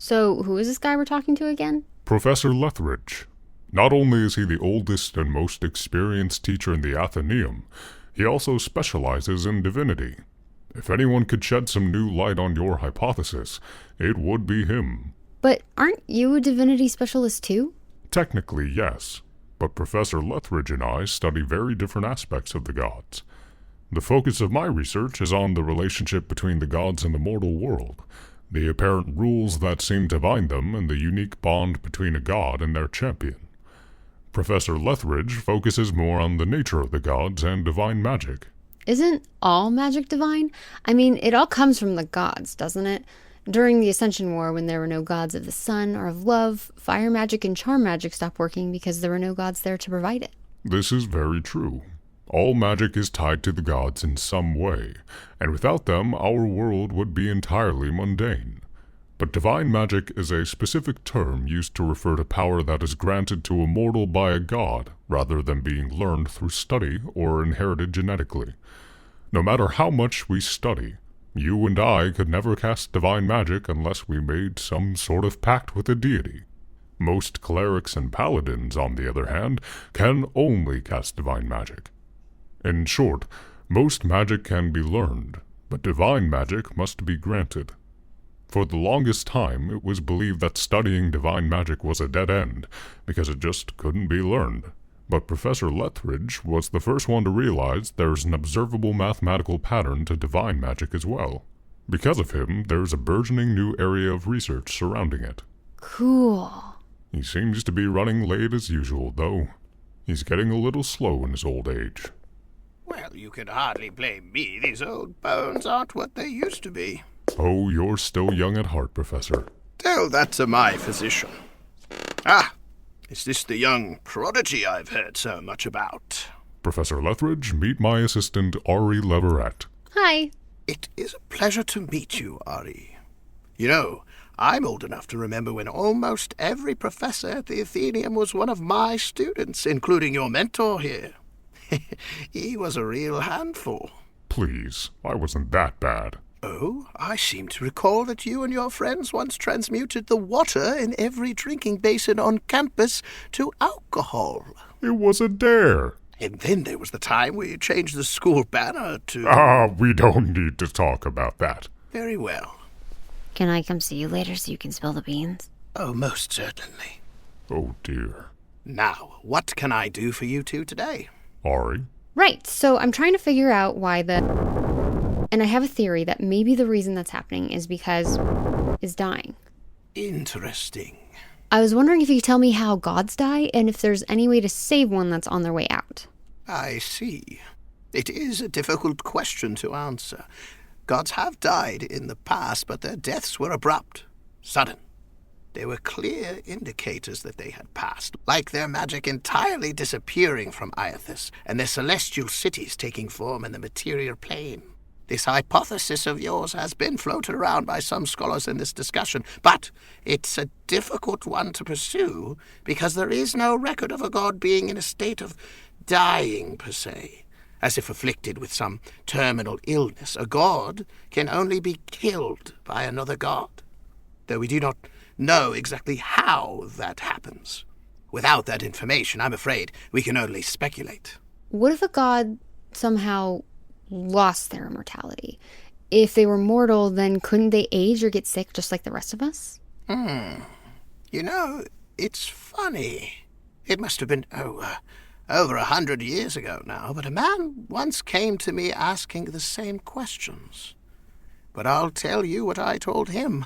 So who is this guy we're talking to again? Professor Lethridge. Not only is he the oldest and most experienced teacher in the Athenaeum, he also specializes in divinity. If anyone could shed some new light on your hypothesis, it would be him. But aren't you a divinity specialist too? Technically, yes, but Professor Lethridge and I study very different aspects of the gods. The focus of my research is on the relationship between the gods and the mortal world, the apparent rules that seem to bind them, and the unique bond between a god and their champion. Professor Lethridge focuses more on the nature of the gods and divine magic. Isn't all magic divine? I mean, it all comes from the gods, doesn't it? During the Ascension War, when there were no gods of the sun or of love, fire magic and charm magic stopped working because there were no gods there to provide it. This is very true. All magic is tied to the gods in some way, and without them our world would be entirely mundane. But divine magic is a specific term used to refer to power that is granted to a mortal by a god, rather than being learned through study or inherited genetically. No matter how much we study, you and I could never cast divine magic unless we made some sort of pact with a deity. Most clerics and paladins, on the other hand, can only cast divine magic. In short, most magic can be learned, but divine magic must be granted. For the longest time, it was believed that studying divine magic was a dead end, because it just couldn't be learned. But Professor Lethridge was the first one to realize there's an observable mathematical pattern to divine magic as well. Because of him, there's a burgeoning new area of research surrounding it. Cool. He seems to be running late as usual, though. He's getting a little slow in his old age. Well, you can hardly blame me. These old bones aren't what they used to be. Oh, you're still young at heart, Professor. Tell that to my physician. Ah, is this the young prodigy I've heard so much about? Professor Lethridge, meet my assistant, Ari Leverett. Hi. It is a pleasure to meet you, Ari. You know, I'm old enough to remember when almost every professor at the Athenaeum was one of my students, including your mentor here. He was a real handful. Please, I wasn't that bad. Oh, I seem to recall that you and your friends once transmuted the water in every drinking basin on campus to alcohol. It was a dare. And then there was the time we changed the school banner to... We don't need to talk about that. Very well. Can I come see you later so you can spill the beans? Oh, most certainly. Oh, dear. Now, what can I do for you two today? Ari? Right, so I'm trying to figure out why and I have a theory that maybe the reason that's happening is because is dying. Interesting. I was wondering if you could tell me how gods die and if there's any way to save one that's on their way out. I see. It is a difficult question to answer. Gods have died in the past, but their deaths were abrupt, sudden. They were clear indicators that they had passed, like their magic entirely disappearing from Iarthus and their celestial cities taking form in the material plane. This hypothesis of yours has been floated around by some scholars in this discussion, but it's a difficult one to pursue because there is no record of a god being in a state of dying, per se, as if afflicted with some terminal illness. A god can only be killed by another god, though we do not know exactly how that happens. Without that information, I'm afraid we can only speculate. What if a god somehow lost their immortality? If they were mortal, then couldn't they age or get sick just like the rest of us? You know, it's funny. It must have been, over 100 years ago now, but a man once came to me asking the same questions. But I'll tell you what I told him.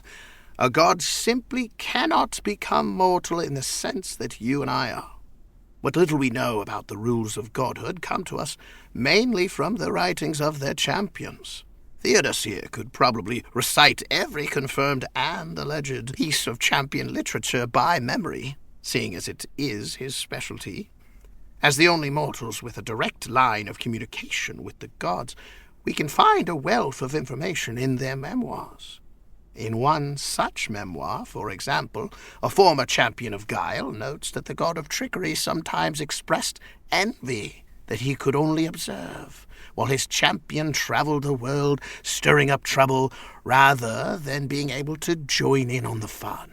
A god simply cannot become mortal in the sense that you and I are. What little we know about the rules of godhood come to us mainly from the writings of their champions. Theodosier could probably recite every confirmed and alleged piece of champion literature by memory, seeing as it is his specialty. As the only mortals with a direct line of communication with the gods, we can find a wealth of information in their memoirs. In one such memoir, for example, a former champion of guile notes that the god of trickery sometimes expressed envy that he could only observe, while his champion travelled the world stirring up trouble rather than being able to join in on the fun.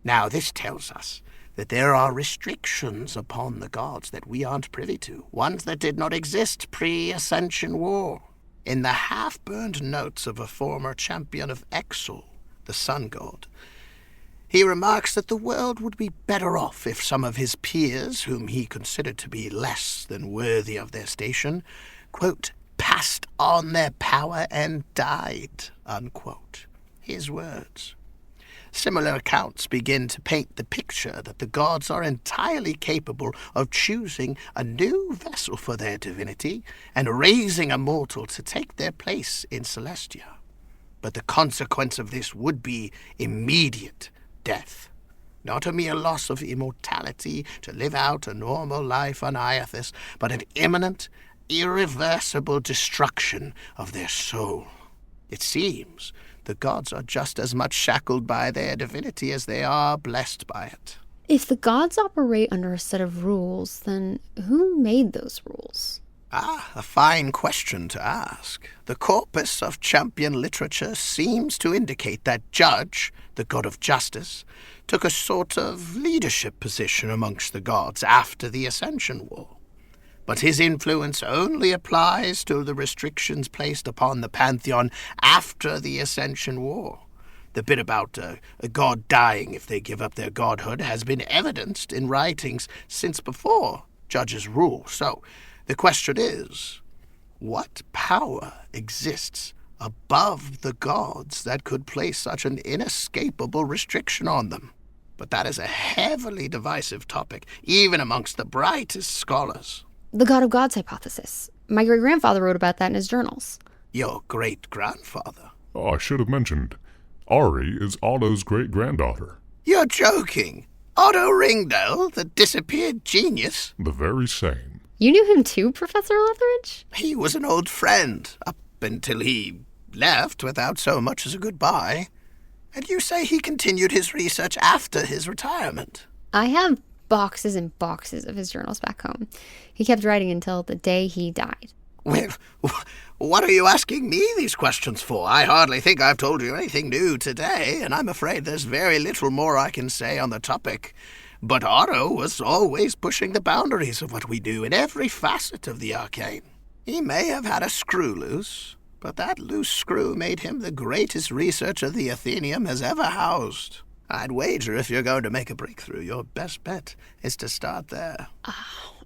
Now this tells us that there are restrictions upon the gods that we aren't privy to, ones that did not exist pre-Ascension War. In the half-burned notes of a former champion of Eksol, the sun god, he remarks that the world would be better off if some of his peers, whom he considered to be less than worthy of their station, quote, passed on their power and died, unquote. His words. Similar accounts begin to paint the picture that the gods are entirely capable of choosing a new vessel for their divinity and raising a mortal to take their place in Celestia. But the consequence of this would be immediate death, not a mere loss of immortality to live out a normal life on Iathus, but an imminent, irreversible destruction of their soul. It seems the gods are just as much shackled by their divinity as they are blessed by it. If the gods operate under a set of rules, then who made those rules? A fine question to ask. The corpus of champion literature seems to indicate that Judge, the god of justice, took a sort of leadership position amongst the gods after the Ascension War. But his influence only applies to the restrictions placed upon the Pantheon after the Ascension War. The bit about a god dying if they give up their godhood has been evidenced in writings since before Judge's rule. So the question is, what power exists above the gods that could place such an inescapable restriction on them? But that is a heavily divisive topic, even amongst the brightest scholars. The God of Gods hypothesis. My great-grandfather wrote about that in his journals. Your great-grandfather? Oh, I should have mentioned. Ari is Otto's great-granddaughter. You're joking. Otto Ringdale, the disappeared genius? The very same. You knew him too, Professor Lethridge? He was an old friend, up until he left without so much as a goodbye. And you say he continued his research after his retirement? I have boxes and boxes of his journals back home. He kept writing until the day he died. Well, what are you asking me these questions for? I hardly think I've told you anything new today, and I'm afraid there's very little more I can say on the topic. But Otto was always pushing the boundaries of what we do in every facet of the arcane. He may have had a screw loose, but that loose screw made him the greatest researcher the Athenaeum has ever housed. I'd wager if you're going to make a breakthrough, your best bet is to start there.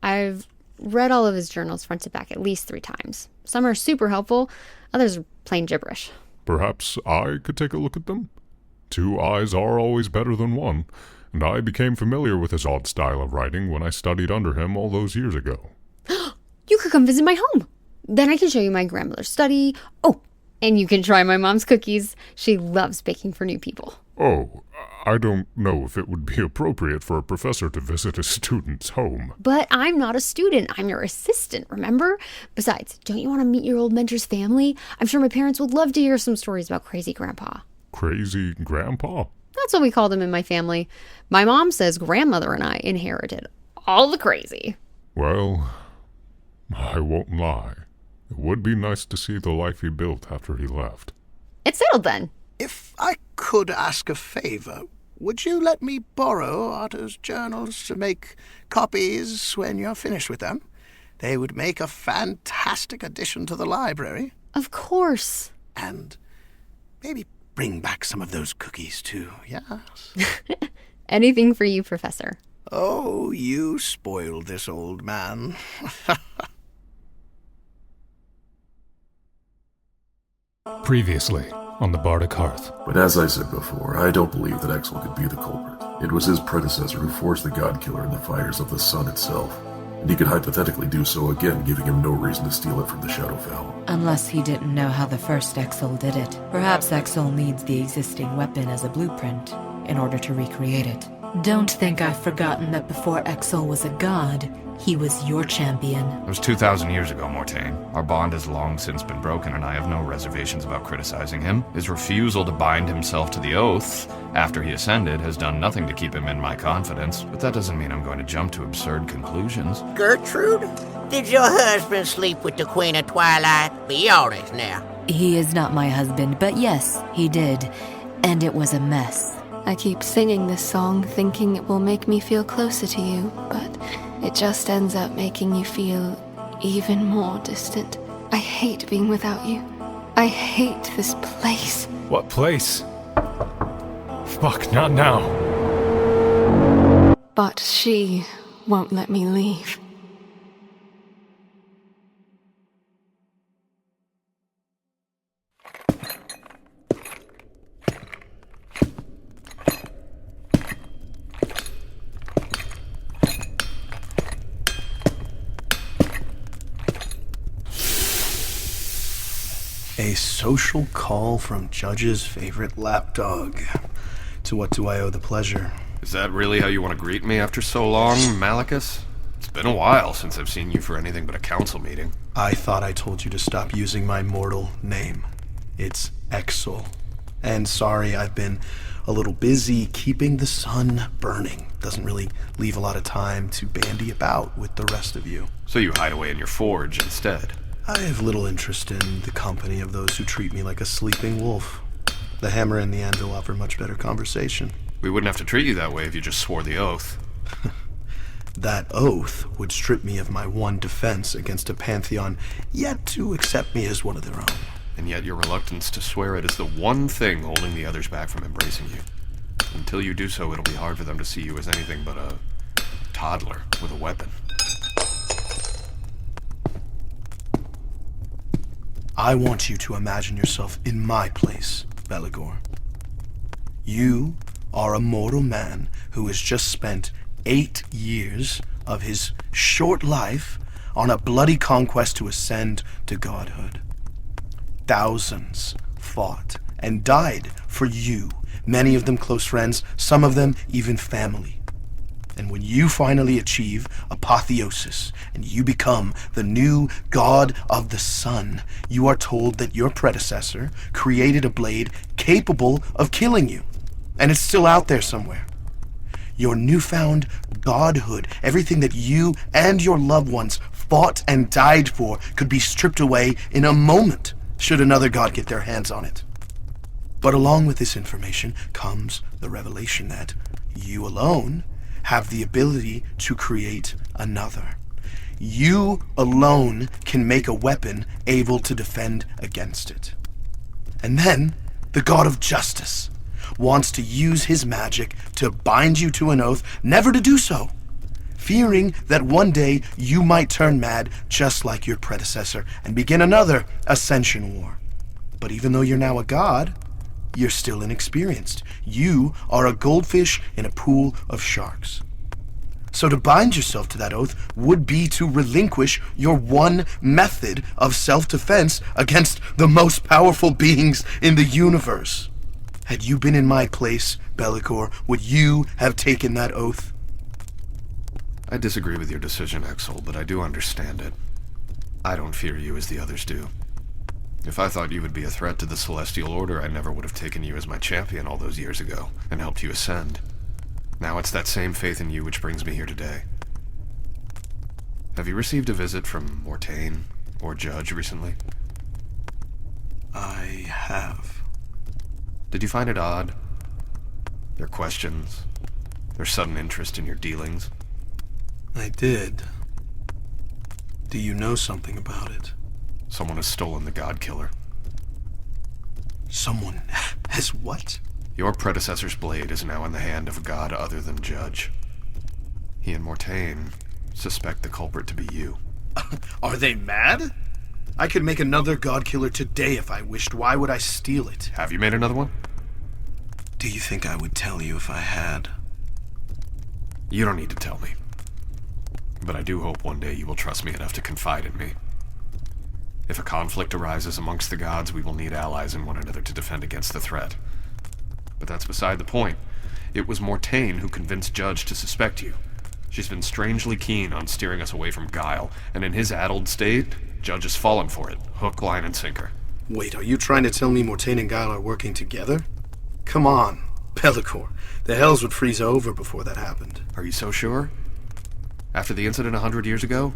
I've read all of his journals front to back at least 3 times. Some are super helpful, others are plain gibberish. Perhaps I could take a look at them? 2 eyes are always better than 1, and I became familiar with his odd style of writing when I studied under him all those years ago. You could come visit my home. Then I can show you my grandmother's study. Oh, and you can try my mom's cookies. She loves baking for new people. Oh, I don't know if it would be appropriate for a professor to visit a student's home. But I'm not a student. I'm your assistant, remember? Besides, don't you want to meet your old mentor's family? I'm sure my parents would love to hear some stories about Crazy Grandpa. Crazy Grandpa? That's what we called him in my family. My mom says grandmother and I inherited all the crazy. Well, I won't lie. It would be nice to see the life he built after he left. It's settled then. If I could ask a favor, would you let me borrow Otto's journals to make copies when you're finished with them? They would make a fantastic addition to the library. Of course. And maybe bring back some of those cookies too, yes? Anything for you, Professor. Oh, you spoiled this old man. Previously on the Bardic Hearth. But as I said before, I don't believe that Eksol could be the culprit. It was his predecessor who forced the God-Killer in the fires of the sun itself, and he could hypothetically do so again, giving him no reason to steal it from the Shadowfell. Unless he didn't know how the first Eksol did it. Perhaps Eksol needs the existing weapon as a blueprint in order to recreate it. Don't think I've forgotten that before Eksol was a god, he was your champion. It was 2,000 years ago, Mortaine. Our bond has long since been broken, and I have no reservations about criticizing him. His refusal to bind himself to the oath after he ascended has done nothing to keep him in my confidence, but that doesn't mean I'm going to jump to absurd conclusions. Gertrude? Did your husband sleep with the Queen of Twilight? Be honest now. He is not my husband, but yes, he did. And it was a mess. I keep singing this song thinking it will make me feel closer to you, but it just ends up making you feel even more distant. I hate being without you. I hate this place. What place? Fuck, not now. But she won't let me leave. A social call from Judge's favorite lapdog. To what do I owe the pleasure? Is that really how you want to greet me after so long, Malicus? It's been a while since I've seen you for anything but a council meeting. I thought I told you to stop using my mortal name. It's Eksol. And sorry, I've been a little busy keeping the sun burning. Doesn't really leave a lot of time to bandy about with the rest of you. So you hide away in your forge instead. I have little interest in the company of those who treat me like a sleeping wolf. The hammer and the anvil offer much better conversation. We wouldn't have to treat you that way if you just swore the oath. That oath would strip me of my one defense against a pantheon yet to accept me as one of their own. And yet your reluctance to swear it is the one thing holding the others back from embracing you. Until you do so, it'll be hard for them to see you as anything but a toddler with a weapon. I want you to imagine yourself in my place, Belligor. You are a mortal man who has just spent 8 years of his short life on a bloody conquest to ascend to godhood. Thousands fought and died for you, many of them close friends, some of them even family. And when you finally achieve apotheosis and you become the new god of the sun, you are told that your predecessor created a blade capable of killing you. And it's still out there somewhere. Your newfound godhood, everything that you and your loved ones fought and died for, could be stripped away in a moment should another god get their hands on it. But along with this information comes the revelation that you alone have the ability to create another. You alone can make a weapon able to defend against it. And then, the god of justice wants to use his magic to bind you to an oath never to do so, fearing that one day you might turn mad just like your predecessor and begin another ascension war. But even though you're now a god, you're still inexperienced. You are a goldfish in a pool of sharks. So to bind yourself to that oath would be to relinquish your one method of self-defense against the most powerful beings in the universe. Had you been in my place, Belligor, would you have taken that oath? I disagree with your decision, Eksol, but I do understand it. I don't fear you as the others do. If I thought you would be a threat to the Celestial Order, I never would have taken you as my champion all those years ago and helped you ascend. Now it's that same faith in you which brings me here today. Have you received a visit from Mortaine or Judge recently? I have. Did you find it odd? Their questions, their sudden interest in your dealings? I did. Do you know something about it? Someone has stolen the God Killer. Someone has what? Your predecessor's blade is now in the hand of a god other than Judge. He and Mortaine suspect the culprit to be you. Are they mad? I could make another god killer today if I wished. Why would I steal it? Have you made another one? Do you think I would tell you if I had? You don't need to tell me. But I do hope one day you will trust me enough to confide in me. If a conflict arises amongst the gods, we will need allies in one another to defend against the threat. But that's beside the point. It was Mortaine who convinced Judge to suspect you. She's been strangely keen on steering us away from Guile, and in his addled state, Judge has fallen for it, hook, line, and sinker. Wait, are you trying to tell me Mortaine and Guile are working together? Come on, Belligor. The hells would freeze over before that happened. Are you so sure? After the incident 100 years ago?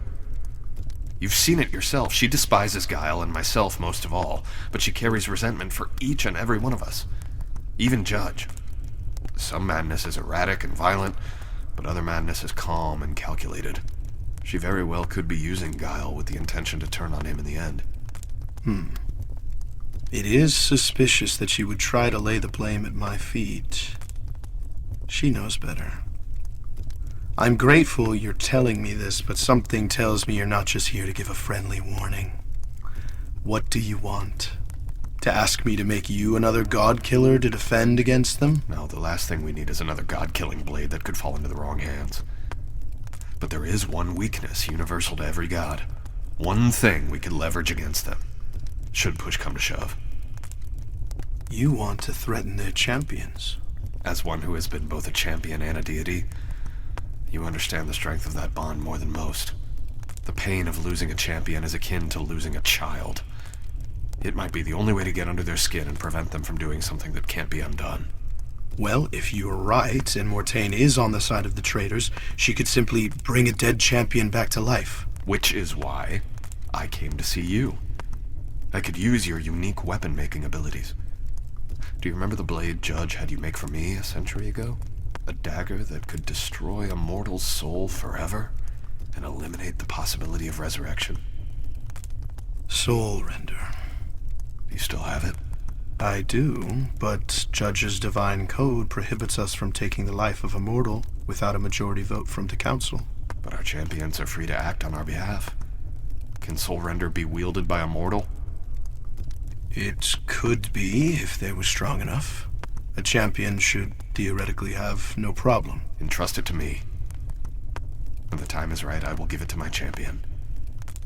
You've seen it yourself. She despises Guile and myself most of all, but she carries resentment for each and every one of us. Even Judge. Some madness is erratic and violent, but other madness is calm and calculated. She very well could be using Guile with the intention to turn on him in the end. It is suspicious that she would try to lay the blame at my feet. She knows better. I'm grateful you're telling me this, but something tells me you're not just here to give a friendly warning. What do you want? To ask me to make you another god killer to defend against them? No, the last thing we need is another god-killing blade that could fall into the wrong hands. But there is one weakness universal to every god. One thing we could leverage against them, should push come to shove. You want to threaten their champions. As one who has been both a champion and a deity, you understand the strength of that bond more than most. The pain of losing a champion is akin to losing a child. It might be the only way to get under their skin and prevent them from doing something that can't be undone. Well, if you're right, and Mortaine is on the side of the traitors, she could simply bring a dead champion back to life. Which is why I came to see you. I could use your unique weapon-making abilities. Do you remember the blade Judge had you make for me a century ago? A dagger that could destroy a mortal's soul forever and eliminate the possibility of resurrection. Soul render. You still have it? I do, but Judge's divine code prohibits us from taking the life of a mortal without a majority vote from the council. But our champions are free to act on our behalf. Can soul render be wielded by a mortal? It could be, if they were strong enough. A champion should theoretically have no problem. Entrust it to me. When the time is right, I will give it to my champion.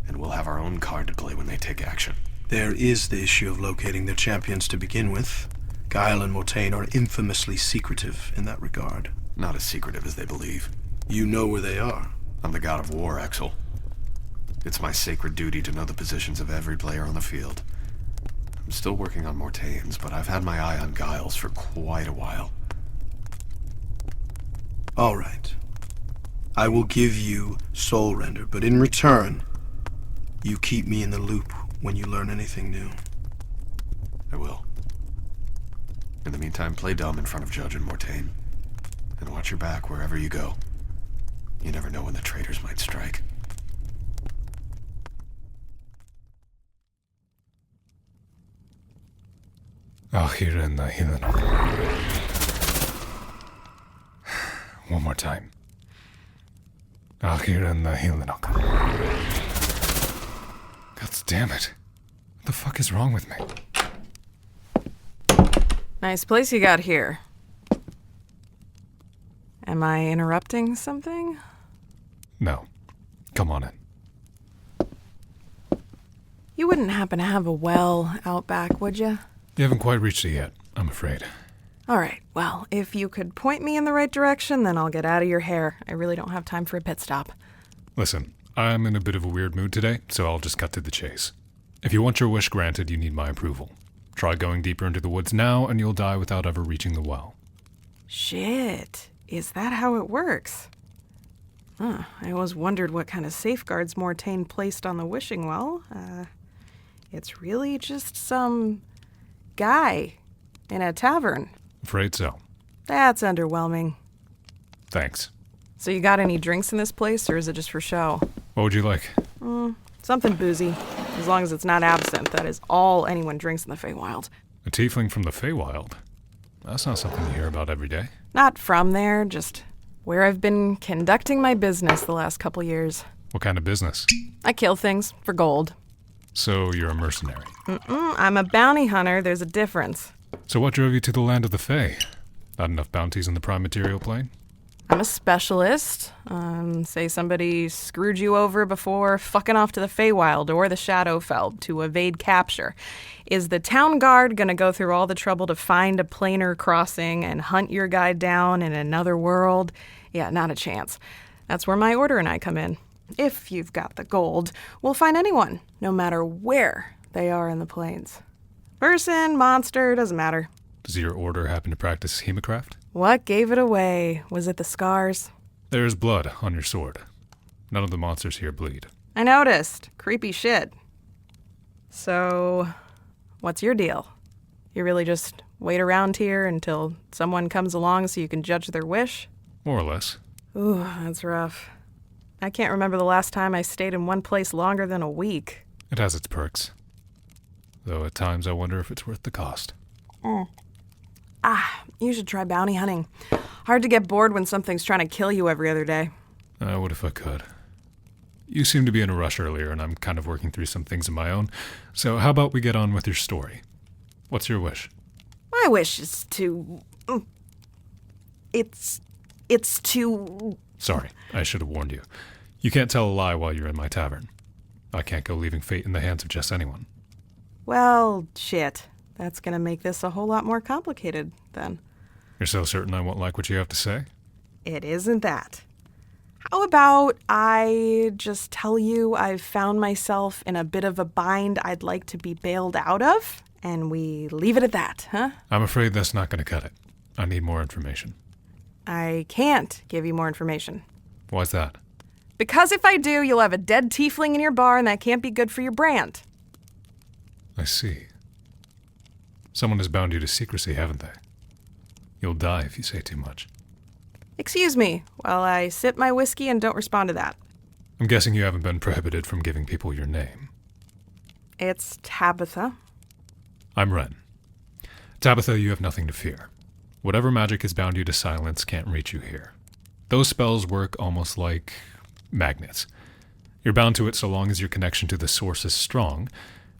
And we'll have our own card to play when they take action. There is the issue of locating their champions to begin with. Guile and Mortaine are infamously secretive in that regard. Not as secretive as they believe. You know where they are. I'm the god of war, Eksol. It's my sacred duty to know the positions of every player on the field. I'm still working on Mortaine's, but I've had my eye on Guile's for quite a while. All right. I will give you soul render, but in return, you keep me in the loop when you learn anything new. I will. In the meantime, play dumb in front of Judge and Mortaine. And watch your back wherever you go. You never know when the traitors might strike. One more time. God damn it. What the fuck is wrong with me? Nice place you got here. Am I interrupting something? No. Come on in. You wouldn't happen to have a well out back, would you? You haven't quite reached it yet, I'm afraid. All right, well, if you could point me in the right direction, then I'll get out of your hair. I really don't have time for a pit stop. Listen, I'm in a bit of a weird mood today, so I'll just cut to the chase. If you want your wish granted, you need my approval. Try going deeper into the woods now, and you'll die without ever reaching the well. Shit. Is that how it works? I always wondered what kind of safeguards Mortaine placed on the wishing well. It's really just some guy in a tavern. Afraid so. That's underwhelming. Thanks. So you got any drinks in this place, or is it just for show? What would you like? Something boozy. As long as it's not absinthe, that is all anyone drinks in the Feywild. A tiefling from the Feywild? That's not something you hear about every day. Not from there, just where I've been conducting my business the last couple years. What kind of business? I kill things for gold. So you're a mercenary? I'm a bounty hunter. There's a difference. So what drove you to the land of the Fey? Not enough bounties in the prime material plane? I'm a specialist. Say somebody screwed you over before fucking off to the Feywild or the Shadowfell to evade capture. Is the town guard gonna go through all the trouble to find a planar crossing and hunt your guy down in another world? Yeah, not a chance. That's where my order and I come in. If you've got the gold, we'll find anyone, no matter where they are in the plains. Person, monster, doesn't matter. Does your order happen to practice hemocraft? What gave it away? Was it the scars? There's blood on your sword. None of the monsters here bleed. I noticed. Creepy shit. So, what's your deal? You really just wait around here until someone comes along so you can judge their wish? More or less. Ooh, that's rough. I can't remember the last time I stayed in one place longer than a week. It has its perks. Though at times I wonder if it's worth the cost. You should try bounty hunting. Hard to get bored when something's trying to kill you every other day. I would if I could. You seemed to be in a rush earlier, and I'm kind of working through some things of my own. So how about we get on with your story? What's your wish? My wish is to... It's to... Sorry, I should have warned you. You can't tell a lie while you're in my tavern. I can't go leaving fate in the hands of just anyone. Well, shit. That's gonna make this a whole lot more complicated, then. You're so certain I won't like what you have to say? It isn't that. How about I just tell you I've found myself in a bit of a bind I'd like to be bailed out of, and we leave it at that, huh? I'm afraid that's not going to cut it. I need more information. I can't give you more information. Why's that? Because if I do, you'll have a dead tiefling in your bar, and that can't be good for your brand. I see. Someone has bound you to secrecy, haven't they? You'll die if you say too much. Excuse me, while I sip my whiskey and don't respond to that. I'm guessing you haven't been prohibited from giving people your name. It's Tabetha. I'm Wren. Tabetha, you have nothing to fear. Whatever magic has bound you to silence can't reach you here. Those spells work almost like magnets. You're bound to it so long as your connection to the source is strong,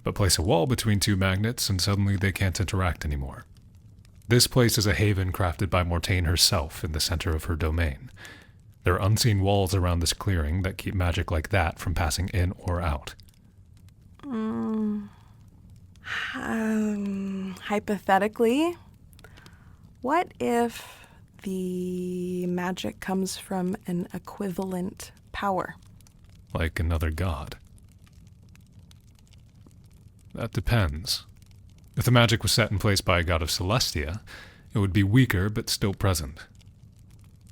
but place a wall between two magnets and suddenly they can't interact anymore. This place is a haven crafted by Mortaine herself in the center of her domain. There are unseen walls around this clearing that keep magic like that from passing in or out. Hypothetically, what if the magic comes from an equivalent power? Like another god? That depends. If the magic was set in place by a god of Celestia, it would be weaker but still present.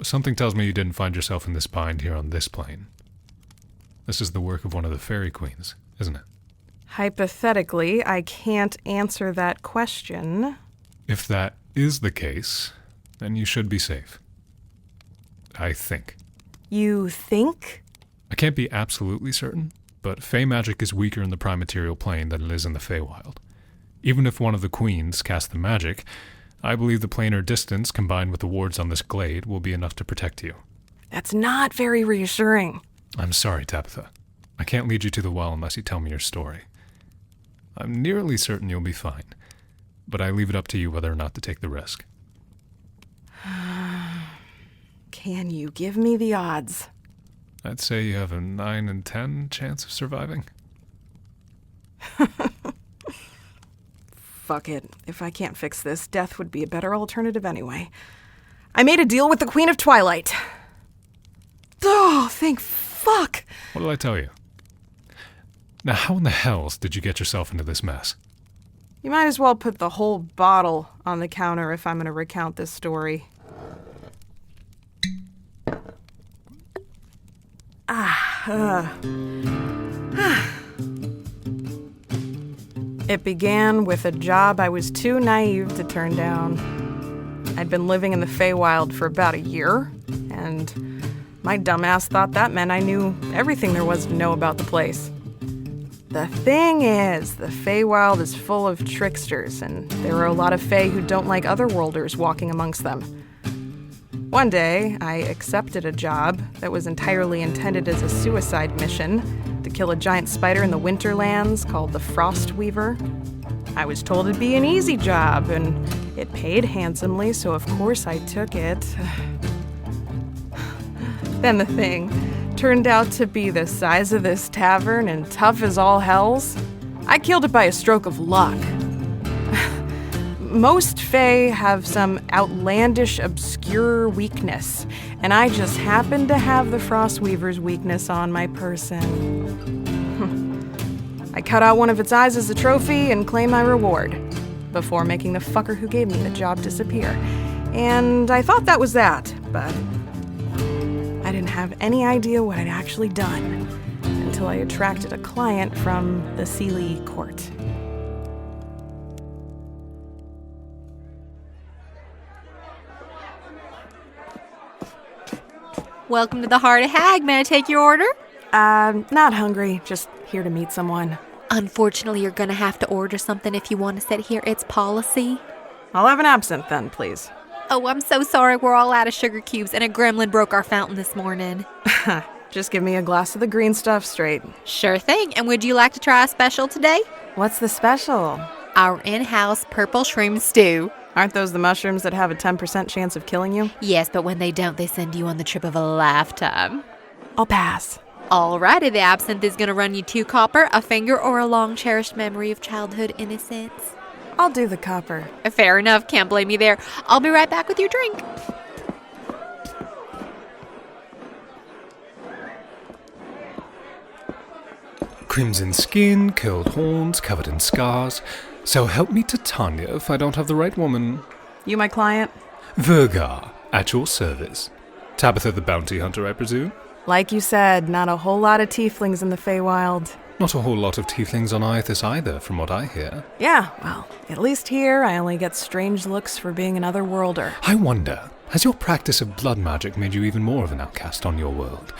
Something tells me you didn't find yourself in this bind here on this plane. This is the work of one of the fairy queens, isn't it? Hypothetically, I can't answer that question. If that is the case, then you should be safe. I think. You think? I can't be absolutely certain, but Fey magic is weaker in the prime material plane than it is in the Feywild. Even if one of the queens cast the magic, I believe the planar distance combined with the wards on this glade will be enough to protect you. That's not very reassuring. I'm sorry, Tabetha. I can't lead you to the well unless you tell me your story. I'm nearly certain you'll be fine, but I leave it up to you whether or not to take the risk. Can you give me the odds? I'd say you have a 9 in 10 chance of surviving. Fuck it. If I can't fix this, death would be a better alternative anyway. I made a deal with the Queen of Twilight. Oh, thank fuck! What did I tell you? Now, how in the hells did you get yourself into this mess? You might as well put the whole bottle on the counter if I'm going to recount this story. It began with a job I was too naive to turn down. I'd been living in the Feywild for about a year, and my dumbass thought that meant I knew everything there was to know about the place. The thing is, the Feywild is full of tricksters, and there are a lot of Fey who don't like otherworlders walking amongst them. One day, I accepted a job that was entirely intended as a suicide mission to kill a giant spider in the Winterlands called the Frostweaver. I was told it'd be an easy job, and it paid handsomely, so of course I took it. Then the thing turned out to be the size of this tavern and tough as all hells. I killed it by a stroke of luck. Most Fae have some outlandish, obscure weakness, and I just happened to have the Frostweaver's weakness on my person. I cut out one of its eyes as a trophy and claimed my reward, before making the fucker who gave me the job disappear. And I thought that was that, but I didn't have any idea what I'd actually done, until until I attracted a client from the Sealy court. Welcome to the Heart of Hag. May I take your order? Not hungry. Just here to meet someone. Unfortunately, you're gonna have to order something if you want to sit here. It's policy. I'll have an absinthe then, please. Oh, I'm so sorry. We're all out of sugar cubes, and a gremlin broke our fountain this morning. Just give me a glass of the green stuff straight. Sure thing. And would you like to try a special today? What's the special? Our in-house purple shroom stew. Aren't those the mushrooms that have a 10% chance of killing you? Yes, but when they don't, they send you on the trip of a lifetime. I'll pass. Alrighty, the absinthe is gonna run you 2 copper, a finger, or a long-cherished memory of childhood innocence. I'll do the copper. Fair enough, can't blame you there. I'll be right back with your drink. Crimson skin, curled horns, covered in scars. So help me to Tanya if I don't have the right woman. You my client? Vergar, at your service. Tabetha the bounty hunter, I presume? Like you said, not a whole lot of tieflings in the Feywild. Not a whole lot of tieflings on Iarthas either, from what I hear. Yeah, well, at least here I only get strange looks for being an otherworlder. I wonder, has your practice of blood magic made you even more of an outcast on your world?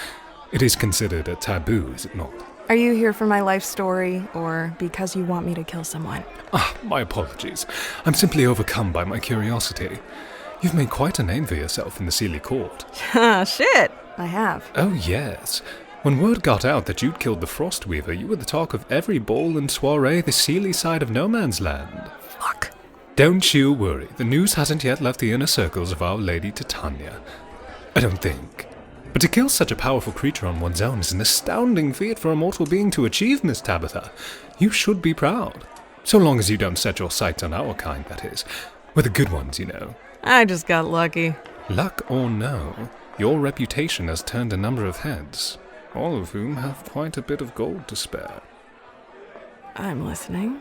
It is considered a taboo, is it not? Are you here for my life story, or because you want me to kill someone? My apologies. I'm simply overcome by my curiosity. You've made quite a name for yourself in the Sealy court. Shit, I have. Oh, yes. When word got out that you'd killed the Frostweaver, you were the talk of every ball and soiree the Sealy side of No Man's Land. Fuck. Don't you worry. The news hasn't yet left the inner circles of Our Lady Titania. I don't think. But to kill such a powerful creature on one's own is an astounding feat for a mortal being to achieve, Miss Tabetha. You should be proud. So long as you don't set your sights on our kind, that is. We're the good ones, you know. I just got lucky. Luck or no, your reputation has turned a number of heads, all of whom have quite a bit of gold to spare. I'm listening.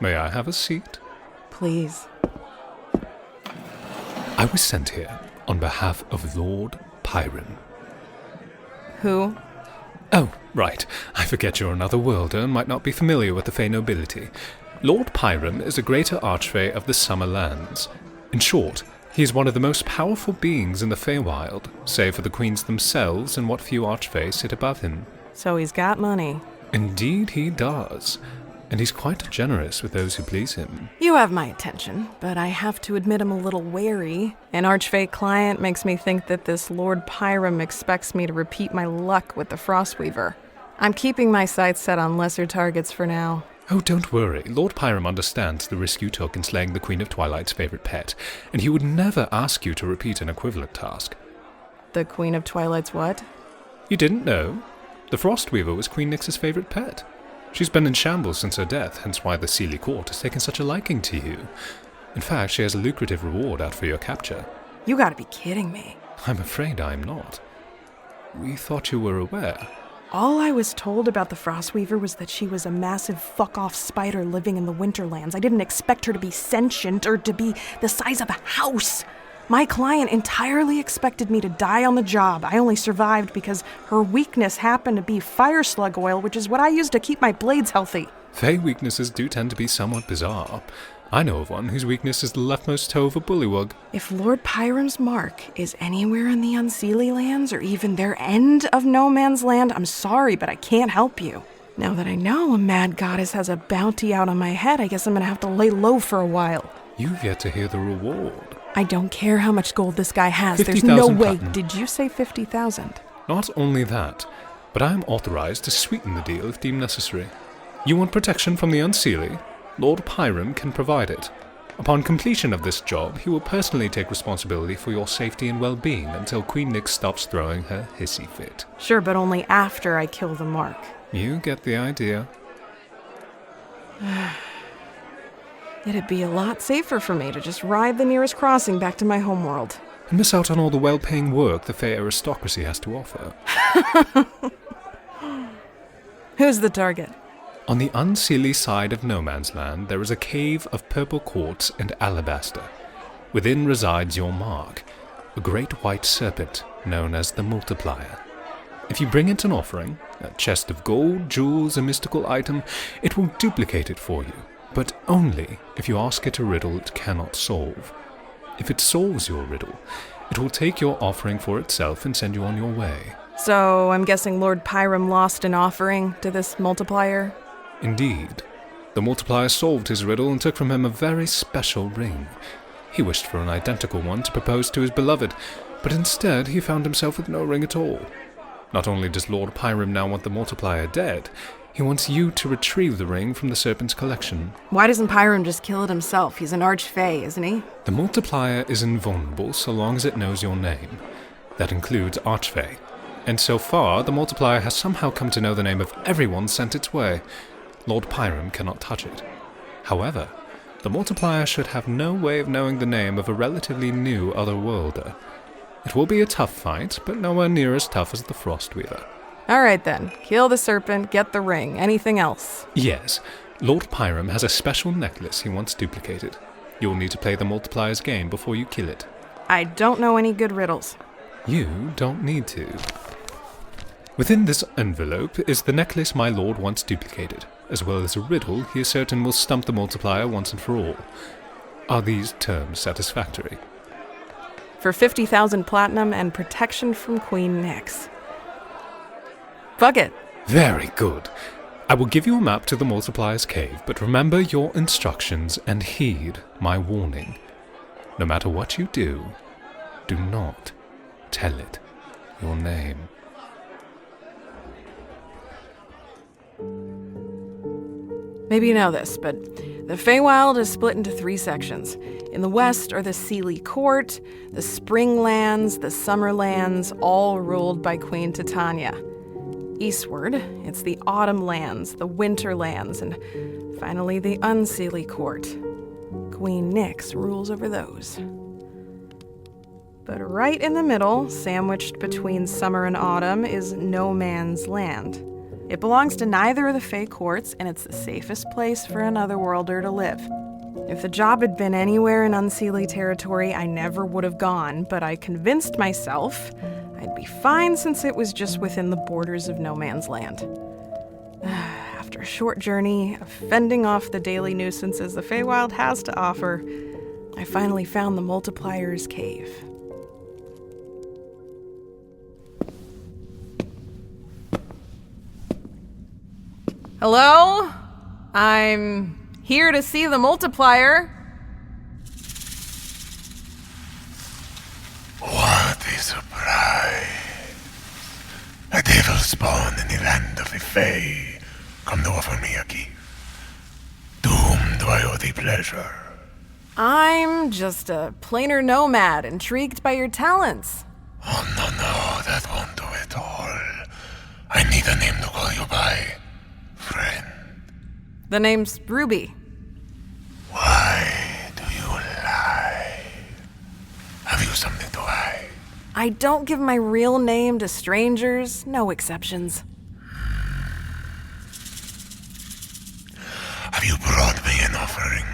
May I have a seat? Please. I was sent here on behalf of Lord Pyron. Who? Oh, right. I forget you're another worlder and might not be familiar with the Fey nobility. Lord Pyron is a greater archfey of the Summer Lands. In short, he is one of the most powerful beings in the Feywild, save for the queens themselves and what few archfey sit above him. So he's got money. Indeed he does. And he's quite generous with those who please him. You have my attention, but I have to admit I'm a little wary. An archfey client makes me think that this Lord Pyram expects me to repeat my luck with the Frostweaver. I'm keeping my sights set on lesser targets for now. Oh, don't worry. Lord Pyram understands the risk you took in slaying the Queen of Twilight's favorite pet, and he would never ask you to repeat an equivalent task. The Queen of Twilight's what? You didn't know? The Frostweaver was Queen Nyx's favorite pet. She's been in shambles since her death, hence why the Sealy court has taken such a liking to you. In fact, she has a lucrative reward out for your capture. You gotta be kidding me. I'm afraid I'm not. We thought you were aware. All I was told about the Frostweaver was that she was a massive fuck-off spider living in the Winterlands. I didn't expect her to be sentient or to be the size of a house. My client entirely expected me to die on the job. I only survived because her weakness happened to be fire slug oil, which is what I use to keep my blades healthy. Fey weaknesses do tend to be somewhat bizarre. I know of one whose weakness is the leftmost toe of a bullywug. If Lord Pyram's mark is anywhere in the Unseelie lands or even their end of No Man's Land, I'm sorry, but I can't help you. Now that I know a mad goddess has a bounty out on my head, I guess I'm gonna have to lay low for a while. You've yet to hear the reward. I don't care how much gold this guy has. 50,000 There's no way. platinum. Did you say 50,000? Not only that, but I am authorized to sweeten the deal if deemed necessary. You want protection from the Unseelie? Lord Pyram can provide it. Upon completion of this job, he will personally take responsibility for your safety and well-being until Queen Nyx stops throwing her hissy fit. Sure, but only after I kill the mark. You get the idea. It'd be a lot safer for me to just ride the nearest crossing back to my homeworld. And miss out on all the well-paying work the Fey aristocracy has to offer. Who's the target? On the Unseelie side of No Man's Land, there is a cave of purple quartz and alabaster. Within resides your mark, a great white serpent known as the Multiplier. If you bring it an offering, a chest of gold, jewels, a mystical item, it will duplicate it for you, but only if you ask it a riddle it cannot solve. If it solves your riddle, it will take your offering for itself and send you on your way. So I'm guessing Lord Pyram lost an offering to this multiplier? Indeed. The multiplier solved his riddle and took from him a very special ring. He wished for an identical one to propose to his beloved, but instead he found himself with no ring at all. Not only does Lord Pyram now want the multiplier dead, he wants you to retrieve the ring from the serpent's collection. Why doesn't Pyram just kill it himself? He's an archfey, isn't he? The multiplier is invulnerable so long as it knows your name. That includes archfey. And so far, the multiplier has somehow come to know the name of everyone sent its way. Lord Pyram cannot touch it. However, the multiplier should have no way of knowing the name of a relatively new otherworlder. It will be a tough fight, but nowhere near as tough as the Frostweaver. All right then. Kill the serpent, get the ring. Anything else? Yes. Lord Pyram has a special necklace he wants duplicated. You'll need to play the multiplier's game before you kill it. I don't know any good riddles. You don't need to. Within this envelope is the necklace my lord wants duplicated, as well as a riddle he is certain will stump the multiplier once and for all. Are these terms satisfactory? For 50,000 platinum and protection from Queen Nyx. Fuck it. Very good. I will give you a map to the multiplier's cave, but remember your instructions and heed my warning. No matter what you do not tell it your name. Maybe you know this, but the Feywild is split into 3 sections. In the west are the Sealy Court, the Springlands, the Summerlands, all ruled by Queen Titania. Eastward, it's the Autumnlands, the Winterlands, and finally the Unseelie Court. Queen Nyx rules over those. But right in the middle, sandwiched between summer and autumn, is No Man's Land. It belongs to neither of the Fey courts, and it's the safest place for an otherworlder to live. If the job had been anywhere in Unseelie territory, I never would have gone, but I convinced myself I'd be fine since it was just within the borders of No Man's Land. After a short journey of fending off the daily nuisances the Feywild has to offer, I finally found the Multiplier's cave. Hello? I'm here to see the Multiplier. What a surprise. A devil spawned in the land of the Fae, come to offer me a gift. To whom do I owe the pleasure? I'm just a plainer nomad, intrigued by your talents. Oh, no, that won't do it all. I need a name to call you by. Friend. The name's Ruby. Why do you lie? Have you something to hide? I don't give my real name to strangers, no exceptions. Have you brought me an offering,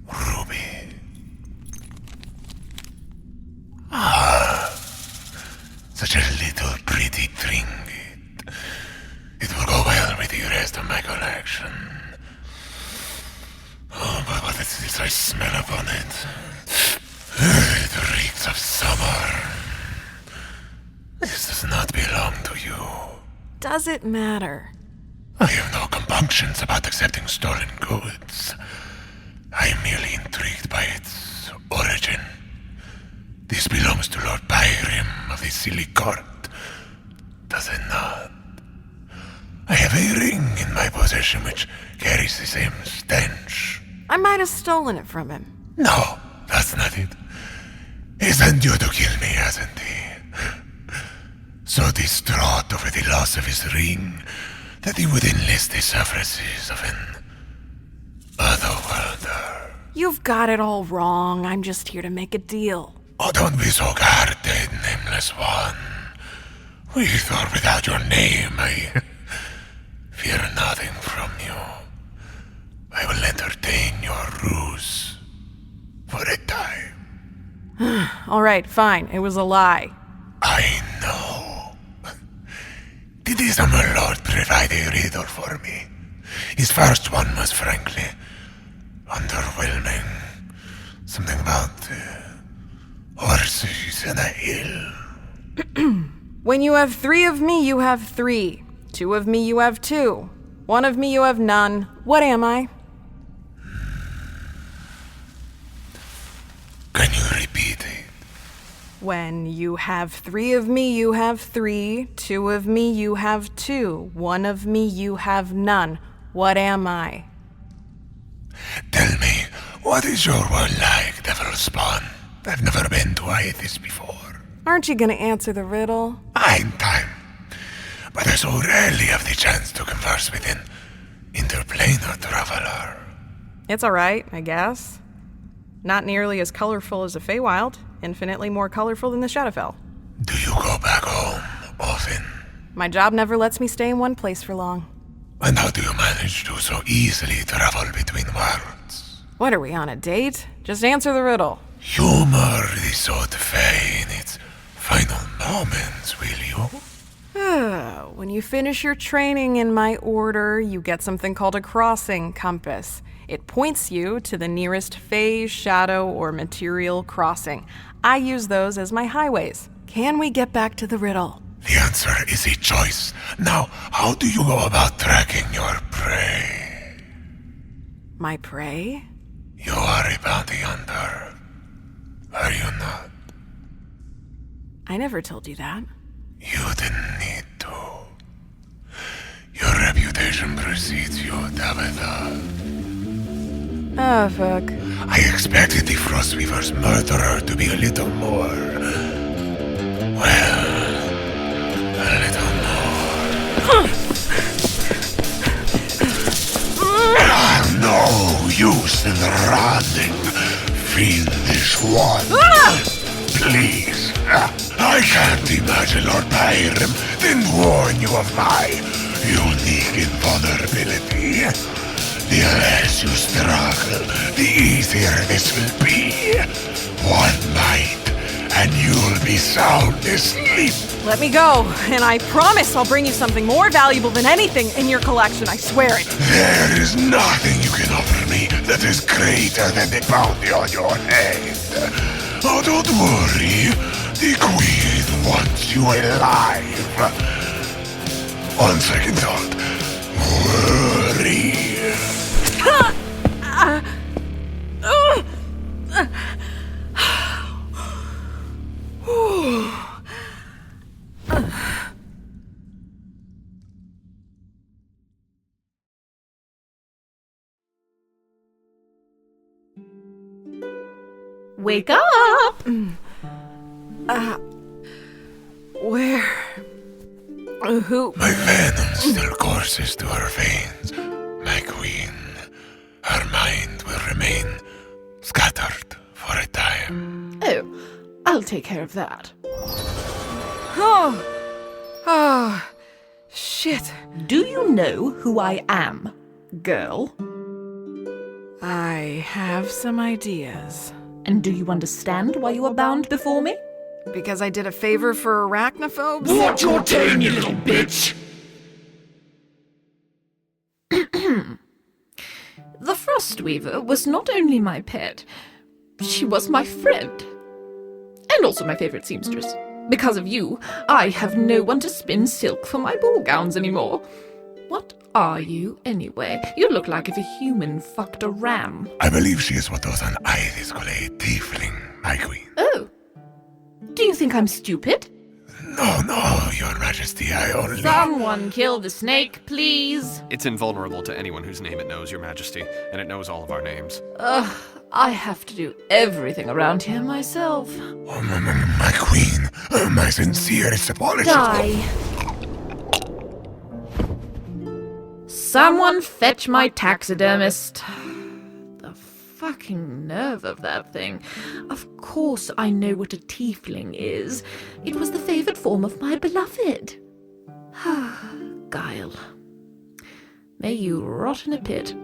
Ruby? Ah, such a little pretty trinket. It will go well with the rest of my collection. Oh, but what is this I smell upon it? It reeks of summer. This does not belong to you. Does it matter? I have no compunctions about accepting stolen goods. I am merely intrigued by its origin. This belongs to Lord Pyram of the Sealy Court, does it not? I have a ring in my possession which carries the same stench. I might have stolen it from him. No, that's not it. He sent you to kill me, hasn't he? So distraught over the loss of his ring that he would enlist the services of an otherworlder. You've got it all wrong. I'm just here to make a deal. Oh, don't be so guarded, nameless one. With or without your name, I fear nothing from you. I will entertain your ruse for a time. All right, fine. It was a lie. I know. the Lord provide a riddle for me? His first one was frankly underwhelming. Something about horses and a hill. When you have 3 of me, you have 3. 2 of me, you have 2. 1 of me, you have none. What am I? Can you repeat it? When you have 3 of me, you have 3. 2 of me, you have 2. 1 of me, you have none. What am I? Tell me, what is your world like, Devil Spawn? I've never been to Isis before. Aren't you gonna answer the riddle? In time. But I so rarely have the chance to converse with an interplanar traveler. It's alright, I guess. Not nearly as colorful as the Feywild. Infinitely more colorful than the Shadowfell. Do you go back home often? My job never lets me stay in one place for long. And how do you manage to so easily travel between worlds? What are we, on a date? Just answer the riddle. Humor the Sod Fey in its final moments, will you? When you finish your training in my order, you get something called a crossing compass. It points you to the nearest Fey, shadow, or material crossing. I use those as my highways. Can we get back to the riddle? The answer is a choice. Now, how do you go about tracking your prey? My prey? You are a bounty hunter, are you not? I never told you that. You didn't need to. Your reputation precedes you, Tabetha. Ah, fuck. I expected the Frostweaver's murderer to be a little more... well... a little more... No use in running, fiendish one. Please. I can't imagine Lord Byram didn't warn you of my unique invulnerability. The less you struggle, the easier this will be. One night, and you'll be sound asleep. Let me go, and I promise I'll bring you something more valuable than anything in your collection, I swear it. There is nothing you can offer me that is greater than the bounty on your head. Oh, don't worry. The Queen wants you alive. On second thought, worry. Wake up! Where? Who? My venom still courses to her veins, my queen. Her mind will remain scattered for a time. Oh, I'll take care of that. Oh, shit. Do you know who I am, girl? I have some ideas. And do you understand why you are bound before me? Because I did a favor for arachnophobes? Watch your tongue, you little bitch! The Frostweaver was not only my pet, she was my friend. And also my favorite seamstress. Because of you, I have no one to spin silk for my ball gowns anymore. What are you, anyway? You look like if a human fucked a ram. I believe she is what those on Isis call a tiefling, my queen. Oh. Do you think I'm stupid? No, your majesty, I only... Someone kill the snake, please. It's invulnerable to anyone whose name it knows, your majesty, and it knows all of our names. I have to do everything around here myself. Oh, my queen, my sincerest apologies. Die. Someone fetch my taxidermist. The fucking nerve of that thing. Of course I know what a tiefling is. It was the favored form of my beloved. Guile. May you rot in a pit.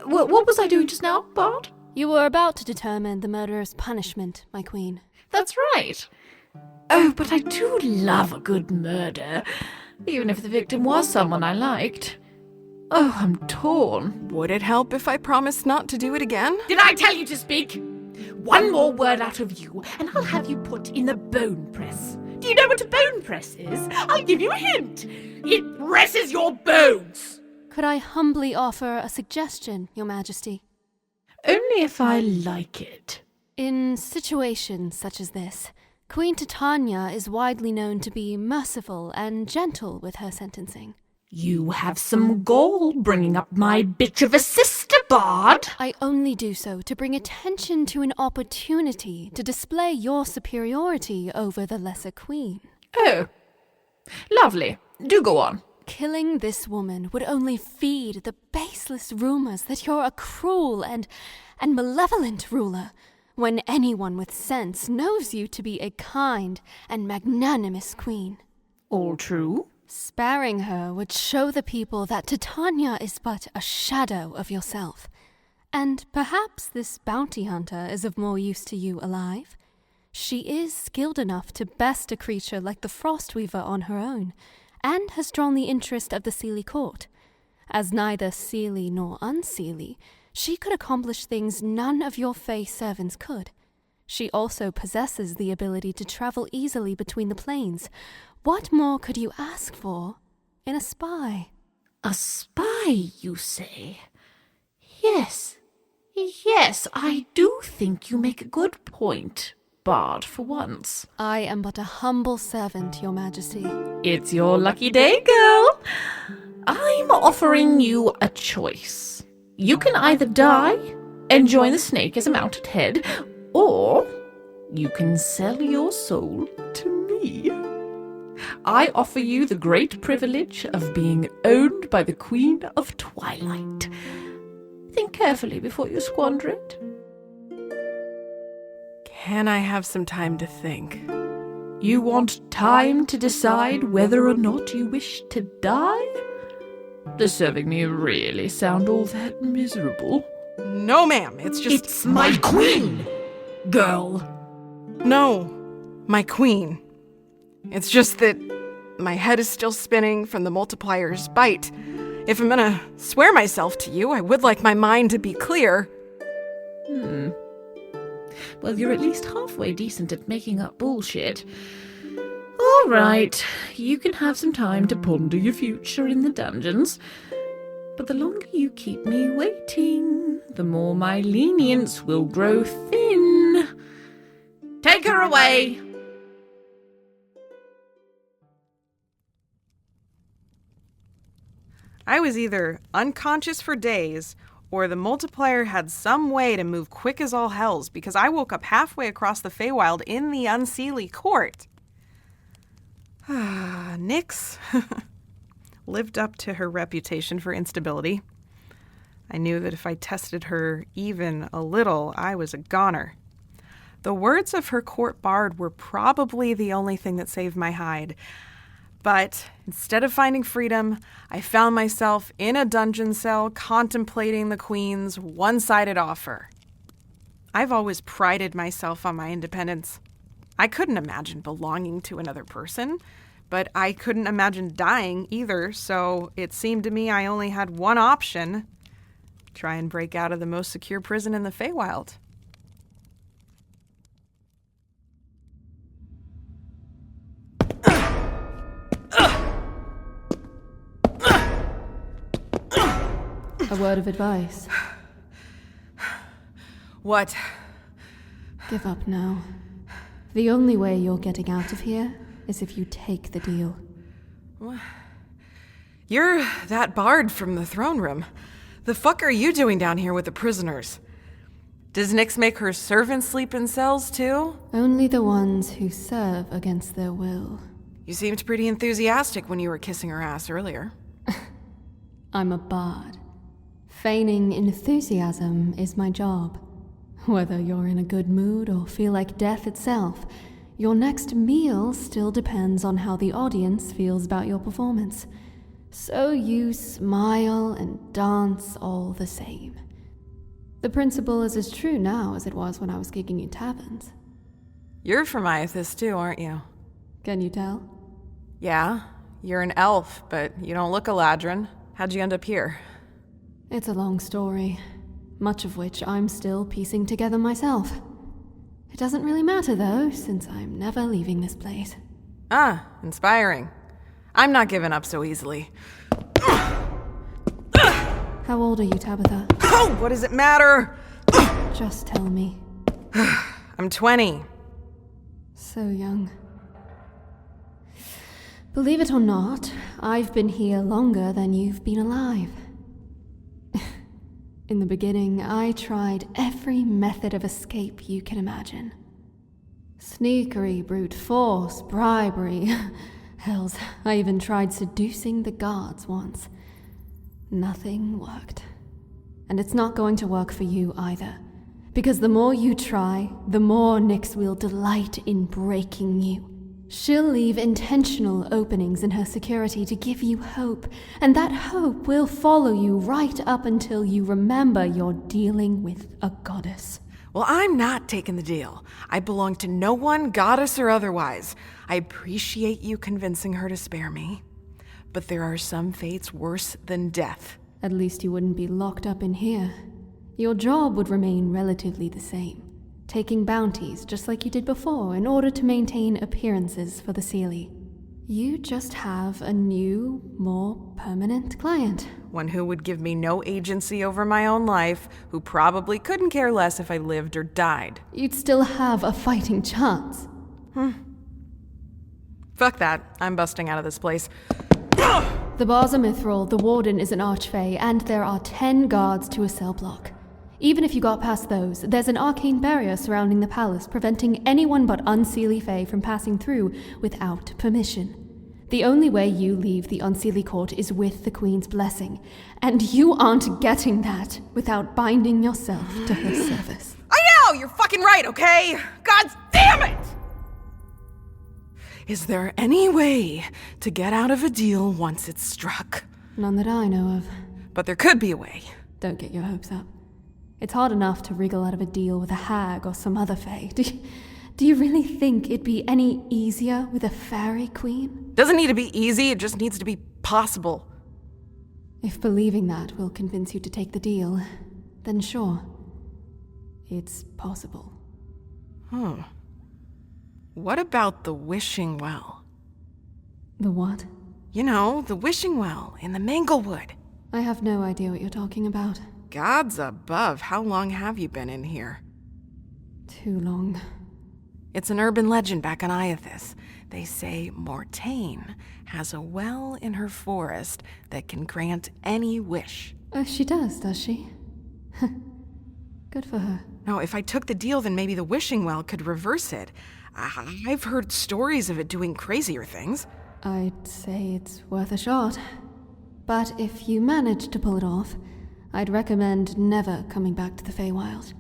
What was I doing just now, Bard? You were about to determine the murderer's punishment, my queen. That's right. Oh, but I do love a good murder. even if the victim was someone I liked. Oh, I'm torn. Would it help if I promised not to do it again? Did I tell you to speak? One more word out of you, and I'll have you put in the bone press. Do you know what a bone press is? I'll give you a hint. It presses your bones. Could I humbly offer a suggestion, Your Majesty? Only if I like it. In situations such as this, Queen Titania is widely known to be merciful and gentle with her sentencing. You have some gall bringing up my bitch of a sister, Bard. I only do so to bring attention to an opportunity to display your superiority over the lesser queen. Oh, lovely. Do go on. Killing this woman would only feed the baseless rumors that you're a cruel and malevolent ruler, when anyone with sense knows you to be a kind and magnanimous queen. All true. Sparing her would show the people that Titania is but a shadow of yourself. And perhaps this bounty hunter is of more use to you alive. She is skilled enough to best a creature like the Frostweaver on her own, and has drawn the interest of the Seelie court. As neither Seelie nor unseelie, she could accomplish things none of your Fae servants could. She also possesses the ability to travel easily between the planes. What more could you ask for in a spy? A spy, you say? Yes, I do think you make a good point, Bard, for once. I am but a humble servant, Your Majesty. It's your lucky day, girl. I'm offering you a choice. You can either die and join the snake as a mounted head, or you can sell your soul to me. I offer you the great privilege of being owned by the Queen of Twilight. Think carefully before you squander it. Can I have some time to think? You want time to decide whether or not you wish to die? Does serving me really sound all that miserable? No, ma'am, it's just... It's my queen, girl. No, my queen. It's just that my head is still spinning from the Multiplier's bite. If I'm gonna swear myself to you, I would like my mind to be clear. Well, you're at least halfway decent at making up bullshit. All right, you can have some time to ponder your future in the dungeons. But the longer you keep me waiting, the more my lenience will grow thin. Take her away! I was either unconscious for days, or the Multiplier had some way to move quick as all hells, because I woke up halfway across the Feywild in the Unseelie court. Nyx lived up to her reputation for instability. I knew that if I tested her even a little, I was a goner. The words of her court bard were probably the only thing that saved my hide. But instead of finding freedom, I found myself in a dungeon cell contemplating the Queen's one-sided offer. I've always prided myself on my independence. I couldn't imagine belonging to another person, but I couldn't imagine dying either, so it seemed to me I only had one option: try and break out of the most secure prison in the Feywild. A word of advice. What? Give up now. The only way you're getting out of here is if you take the deal. What? You're that bard from the throne room. The fuck are you doing down here with the prisoners? Does Nyx make her servants sleep in cells too? Only the ones who serve against their will. You seemed pretty enthusiastic when you were kissing her ass earlier. I'm a bard. Feigning enthusiasm is my job. Whether you're in a good mood or feel like death itself, your next meal still depends on how the audience feels about your performance. So you smile and dance all the same. The principle is as true now as it was when I was gigging in taverns. You're from Iathis too, aren't you? Can you tell? Yeah, You're an elf, but you don't look Eladrin. How'd you end up here? It's a long story, much of which I'm still piecing together myself. It doesn't really matter, though, since I'm never leaving this place. Ah, inspiring. I'm not giving up so easily. How old are you, Tabetha? Oh, what does it matter? Just tell me. I'm 20. So young. Believe it or not, I've been here longer than you've been alive. In the beginning, I tried every method of escape you can imagine. Sneakery, brute force, bribery. Hells, I even tried seducing the guards once. Nothing worked. And it's not going to work for you either. Because the more you try, the more Nyx will delight in breaking you. She'll leave intentional openings in her security to give you hope, and that hope will follow you right up until you remember you're dealing with a goddess. Well, I'm not taking the deal. I belong to no one, goddess or otherwise. I appreciate you convincing her to spare me, but there are some fates worse than death. At least you wouldn't be locked up in here. Your job would remain relatively the same. Taking bounties just like you did before in order to maintain appearances for the Seelie. You just have a new, more permanent client. One who would give me no agency over my own life, who probably couldn't care less if I lived or died. You'd still have a fighting chance. Fuck that. I'm busting out of this place. The bars are mithril, the warden is an archfey, and there are 10 guards to a cell block. Even if you got past those, there's an arcane barrier surrounding the palace, preventing anyone but Unseelie Fae from passing through without permission. The only way you leave the Unseelie court is with the Queen's blessing, and you aren't getting that without binding yourself to her service. I know! You're fucking right, okay? God damn it! Is there any way to get out of a deal once it's struck? None that I know of. But there could be a way. Don't get your hopes up. It's hard enough to wriggle out of a deal with a hag or some other fae. Do you really think it'd be any easier with a fairy queen? Doesn't need to be easy, it just needs to be possible. If believing that will convince you to take the deal, then sure. It's possible. What about the wishing well? The what? You know, the wishing well in the Manglewood. I have no idea what you're talking about. Gods above, how long have you been in here? Too long. It's an urban legend back on Iathis. They say Mortaine has a well in her forest that can grant any wish. She does she? Good for her. No, if I took the deal, then maybe the wishing well could reverse it. I've heard stories of it doing crazier things. I'd say it's worth a shot. But if you manage to pull it off, I'd recommend never coming back to the Feywild.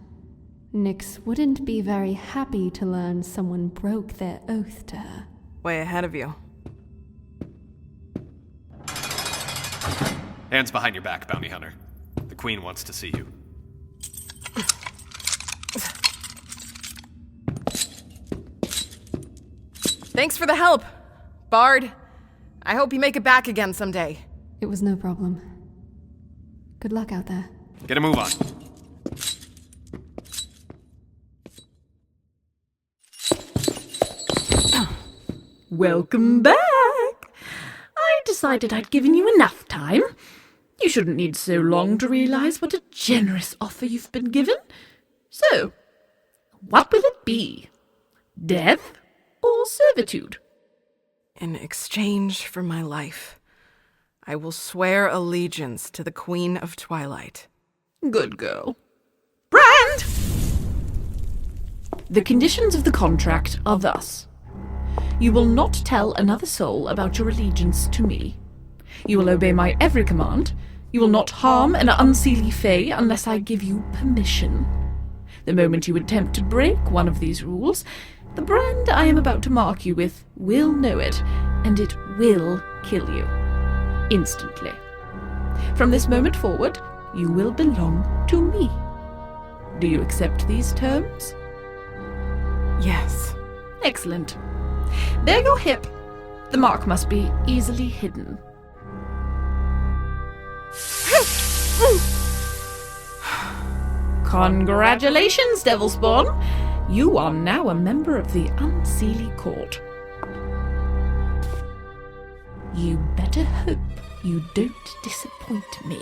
Nyx wouldn't be very happy to learn someone broke their oath to her. Way ahead of you. Hands behind your back, bounty hunter. The Queen wants to see you. Thanks for the help, Bard. I hope you make it back again someday. It was no problem. Good luck out there. Get a move on. Welcome back! I decided I'd given you enough time. You shouldn't need so long to realize what a generous offer you've been given. So, what will it be? Death or servitude? In exchange for my life, I will swear allegiance to the Queen of Twilight. Good girl. Brand! The conditions of the contract are thus. You will not tell another soul about your allegiance to me. You will obey my every command. You will not harm an Unseelie Fae unless I give you permission. The moment you attempt to break one of these rules, the brand I am about to mark you with will know it, and it will kill you. Instantly. From this moment forward, you will belong to me. Do you accept these terms? Yes. Excellent. Bare your hip. The mark must be easily hidden. Congratulations, Devilspawn! You are now a member of the Unseelie Court. You better hope you don't disappoint me.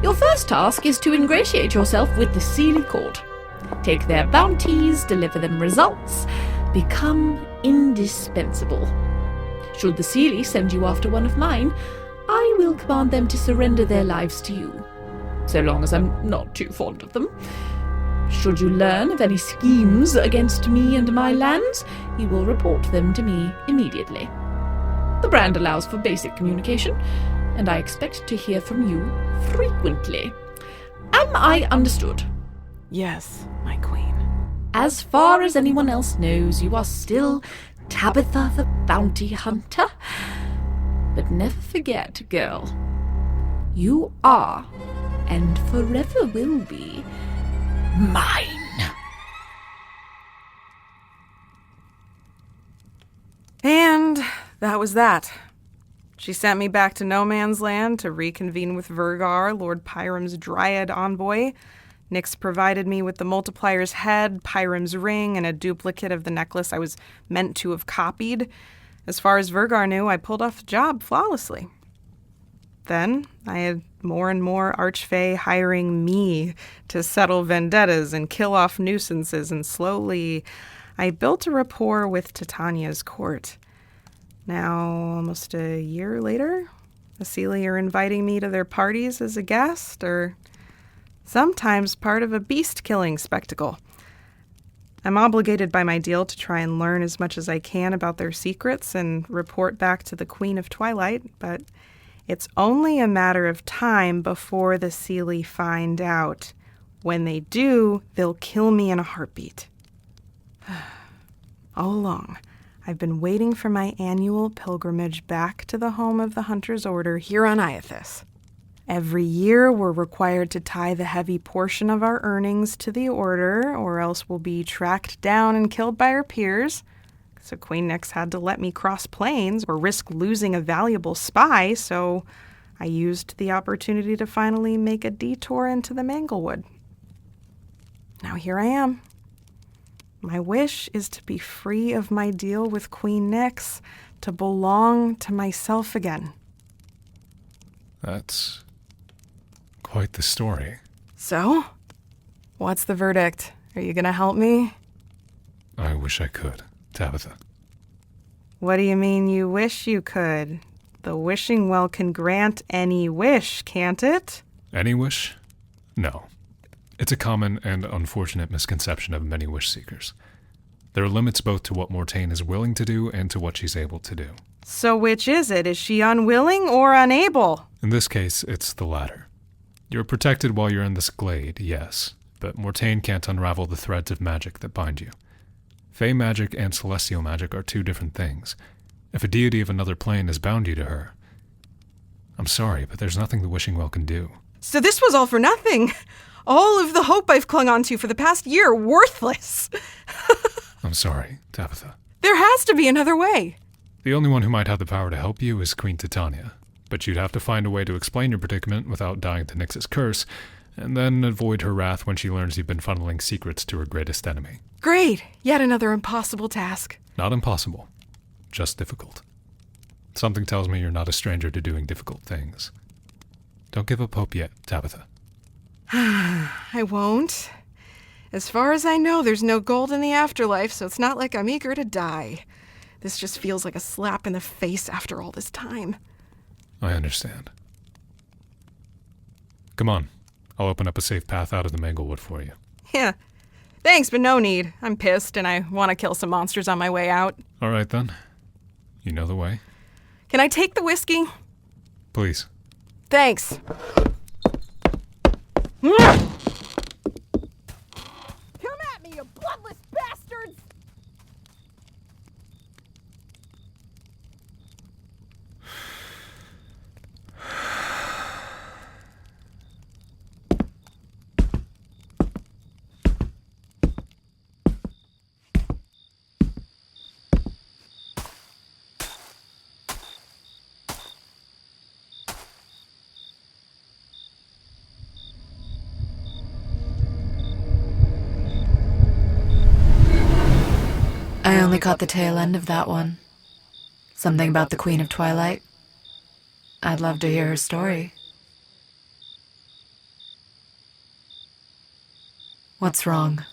Your first task is to ingratiate yourself with the Seelie Court. Take their bounties, deliver them results, become indispensable. Should the Seelie send you after one of mine, I will command them to surrender their lives to you, so long as I'm not too fond of them. Should you learn of any schemes against me and my lands, you will report them to me immediately. The brand allows for basic communication, and I expect to hear from you frequently. Am I understood? Yes, my queen. As far as anyone else knows, you are still Tabetha the Bounty Hunter. But never forget, girl, you are, and forever will be, mine. And that was that. She sent me back to No Man's Land to reconvene with Vergar, Lord Pyram's Dryad envoy. Nyx provided me with the Multiplier's head, Pyram's ring, and a duplicate of the necklace I was meant to have copied. As far as Vergar knew, I pulled off the job flawlessly. Then I had more and more Archfey hiring me to settle vendettas and kill off nuisances, and slowly I built a rapport with Titania's court. Now, almost a year later, the Seelie are inviting me to their parties as a guest, or sometimes part of a beast-killing spectacle. I'm obligated by my deal to try and learn as much as I can about their secrets and report back to the Queen of Twilight, but it's only a matter of time before the Seelie find out. When they do, they'll kill me in a heartbeat. All along, I've been waiting for my annual pilgrimage back to the home of the Hunter's Order here on Iathis. Every year, we're required to tie the heavy portion of our earnings to the Order, or else we'll be tracked down and killed by our peers. So Queen Nyx had to let me cross planes or risk losing a valuable spy, so I used the opportunity to finally make a detour into the Manglewood. Now here I am. My wish is to be free of my deal with Queen Nyx, to belong to myself again. That's quite the story. So, what's the verdict? Are you gonna help me? I wish I could, Tabetha. What do you mean you wish you could? The wishing well can grant any wish, can't it? Any wish? No. It's a common and unfortunate misconception of many wish seekers. There are limits both to what Mortaine is willing to do and to what she's able to do. So which is it? Is she unwilling or unable? In this case, it's the latter. You're protected while you're in this glade, yes, but Mortaine can't unravel the threads of magic that bind you. Fey magic and celestial magic are two different things. If a deity of another plane has bound you to her, I'm sorry, but there's nothing the wishing well can do. So this was all for nothing. All of the hope I've clung on to for the past year, worthless. I'm sorry, Tabetha. There has to be another way. The only one who might have the power to help you is Queen Titania, but you'd have to find a way to explain your predicament without dying to Nyx's curse, and then avoid her wrath when she learns you've been funneling secrets to her greatest enemy. Great. Yet another impossible task. Not impossible, just difficult. Something tells me you're not a stranger to doing difficult things. Don't give up hope yet, Tabetha. I won't. As far as I know, there's no gold in the afterlife, so it's not like I'm eager to die. This just feels like a slap in the face after all this time. I understand. Come on. I'll open up a safe path out of the Manglewood for you. Yeah. Thanks, but no need. I'm pissed, and I want to kill some monsters on my way out. All right, then. You know the way. Can I take the whiskey? Please. Thanks. Come at me, you bloodless bastards! I only caught the tail end of that one. Something about the Queen of Twilight. I'd love to hear her story. What's wrong?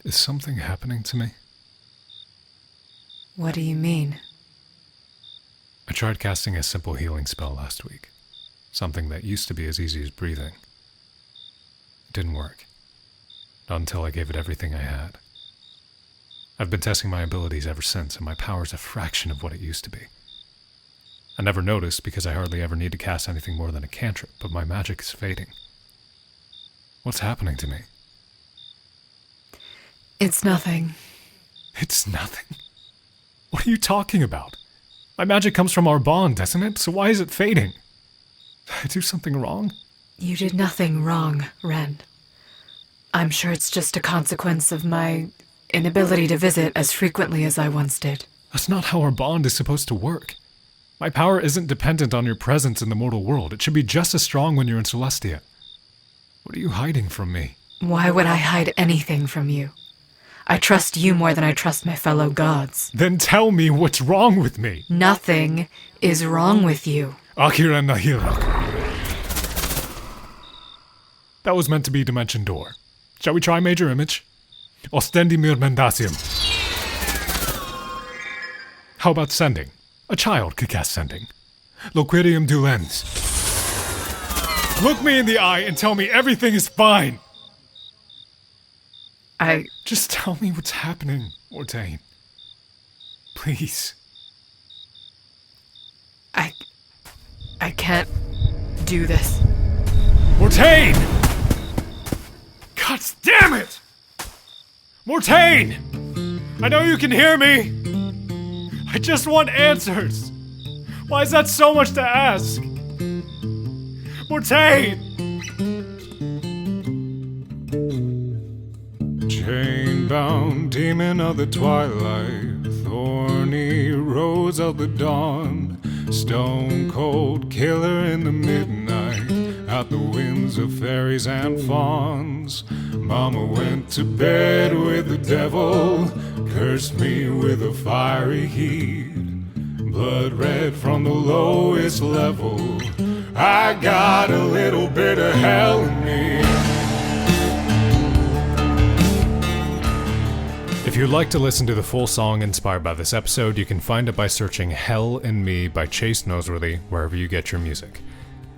Is something happening to me? What do you mean? I tried casting a simple healing spell last week. Something that used to be as easy as breathing. It didn't work. Not until I gave it everything I had. I've been testing my abilities ever since, and my power's a fraction of what it used to be. I never noticed because I hardly ever need to cast anything more than a cantrip, but my magic is fading. What's happening to me? It's nothing. It's nothing? What are you talking about? My magic comes from our bond, doesn't it? So why is it fading? Did I do something wrong? You did nothing wrong, Wren. I'm sure it's just a consequence of my inability to visit as frequently as I once did. That's not how our bond is supposed to work. My power isn't dependent on your presence in the mortal world. It should be just as strong when you're in Celestia. What are you hiding from me? Why would I hide anything from you? I trust you more than I trust my fellow gods. Then tell me what's wrong with me. Nothing is wrong with you. Akira Nahirak. That was meant to be Dimension Door. Shall we try Major Image? Ostendi mir mendasium. How about Sending? A child could cast Sending. Loquirium Dulens. Look me in the eye and tell me everything is fine. Just tell me what's happening, Mortaine. Please. I can't do this. Mortaine! God damn it! Mortaine! I know you can hear me! I just want answers! Why is that so much to ask? Mortaine! Chain-bound demon of the twilight, thorny rose of the dawn, stone-cold killer in the midnight, out the winds of fairies and fauns. Mama went to bed with the devil, cursed me with a fiery heat, blood red from the lowest level. I got a little bit of hell in me. If you'd like to listen to the full song inspired by this episode, you can find it by searching Hell in Me by Chase Noseworthy wherever you get your music.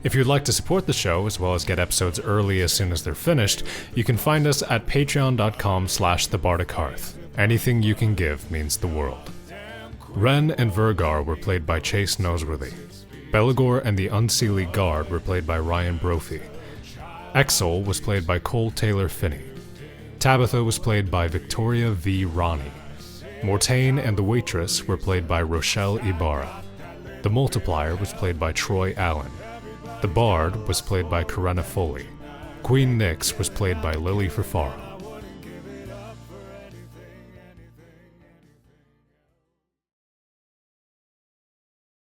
If you'd like to support the show, as well as get episodes early as soon as they're finished, you can find us at patreon.com/thebardic Hearth. Anything you can give means the world. Wren and Vergar were played by Chase Noseworthy. Belligor and the Unseelie Guard were played by Ryan Brophy. Eksol was played by Cole Taylor Finney. Tabetha was played by Victoria V. Rani. Mortaine and the Waitress were played by Rochelle Ibarra. The Multiplier was played by Troy Allan. The Bard was played by Karenna Foley. Queen Nyx was played by Lilli Furfaro.